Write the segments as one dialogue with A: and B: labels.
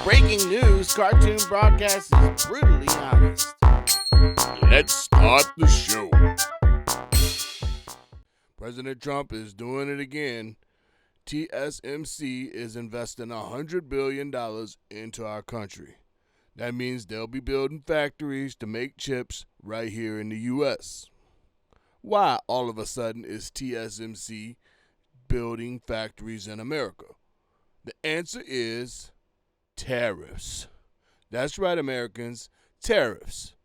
A: Breaking news, cartoon broadcast is brutally honest.
B: Let's start the show. President Trump is doing it again. TSMC is investing $100 billion into our country. That means they'll be building factories to make chips right here in the U.S. Why all of a sudden is TSMC building factories in America? The answer is tariffs. That's right, Americans, tariffs.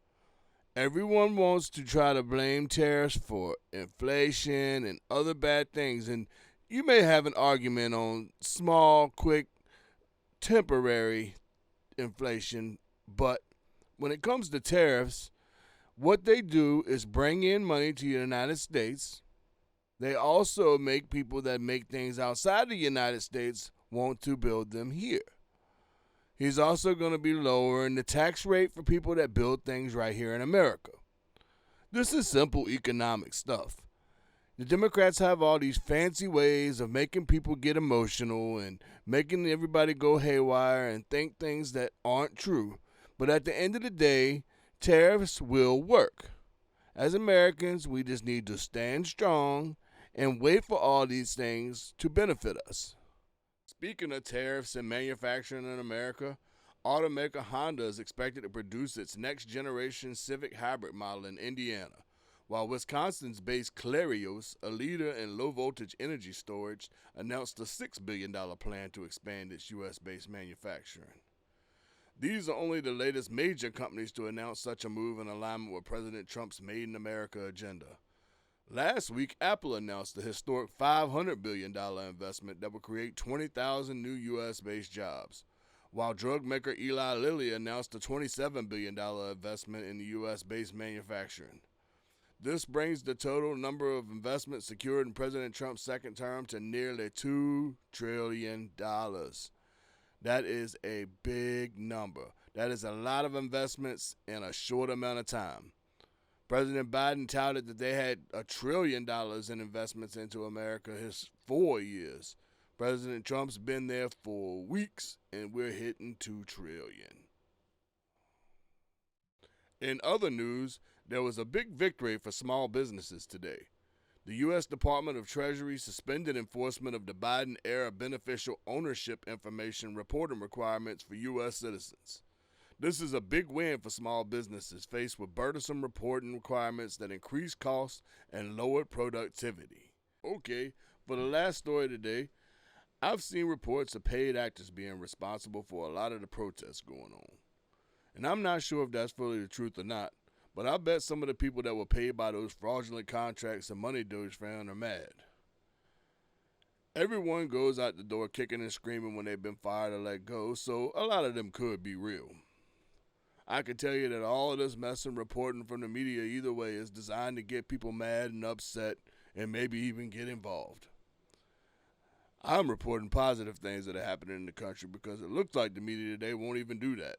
B: Everyone wants to try to blame tariffs for inflation and other bad things, and you may have an argument on small, quick, temporary inflation, but when it comes to tariffs, what they do is bring in money to the United States. They also make people that make things outside the United States want to build them here. He's also going to be lowering the tax rate for people that build things right here in America. This is simple economic stuff. The Democrats have all these fancy ways of making people get emotional and making everybody go haywire and think things that aren't true. But at the end of the day, tariffs will work. As Americans, we just need to stand strong and wait for all these things to benefit us. Speaking of tariffs and manufacturing in America, automaker Honda is expected to produce its next generation Civic hybrid model in Indiana, while Wisconsin's based Clarios, a leader in low voltage energy storage, announced a $6 billion plan to expand its U.S. based manufacturing. These are only the latest major companies to announce such a move in alignment with President Trump's Made in America agenda. Last week, Apple announced a historic $500 billion investment that will create 20,000 new U.S.-based jobs, while drug maker Eli Lilly announced a $27 billion investment in the U.S.-based manufacturing. This brings the total number of investments secured in President Trump's second term to nearly $2 trillion. That is a big number. That is a lot of investments in a short amount of time. President Biden touted that they had $1 trillion in investments into America his 4 years. President Trump's been there for weeks, and we're hitting $2 trillion. In other news, there was a big victory for small businesses today. The U.S. Department of Treasury suspended enforcement of the Biden-era beneficial ownership information reporting requirements for U.S. citizens. This is a big win for small businesses faced with burdensome reporting requirements that increase costs and lower productivity. Okay, for the last story today, I've seen reports of paid actors being responsible for a lot of the protests going on. And I'm not sure if that's fully the truth or not, but I bet some of the people that were paid by those fraudulent contracts and money Doge found are mad. Everyone goes out the door kicking and screaming when they've been fired or let go, so a lot of them could be real. I can tell you that all of this mess and reporting from the media either way is designed to get people mad and upset and maybe even get involved. I'm reporting positive things that are happening in the country because it looks like the media today won't even do that.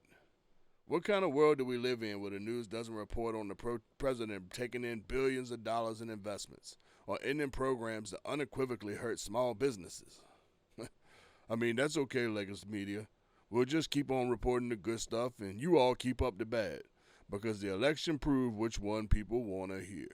B: What kind of world do we live in where the news doesn't report on the president taking in billions of dollars in investments or ending programs that unequivocally hurt small businesses? I mean, that's okay, legacy media. We'll just keep on reporting the good stuff and you all keep up the bad because the election proved which one people want to hear.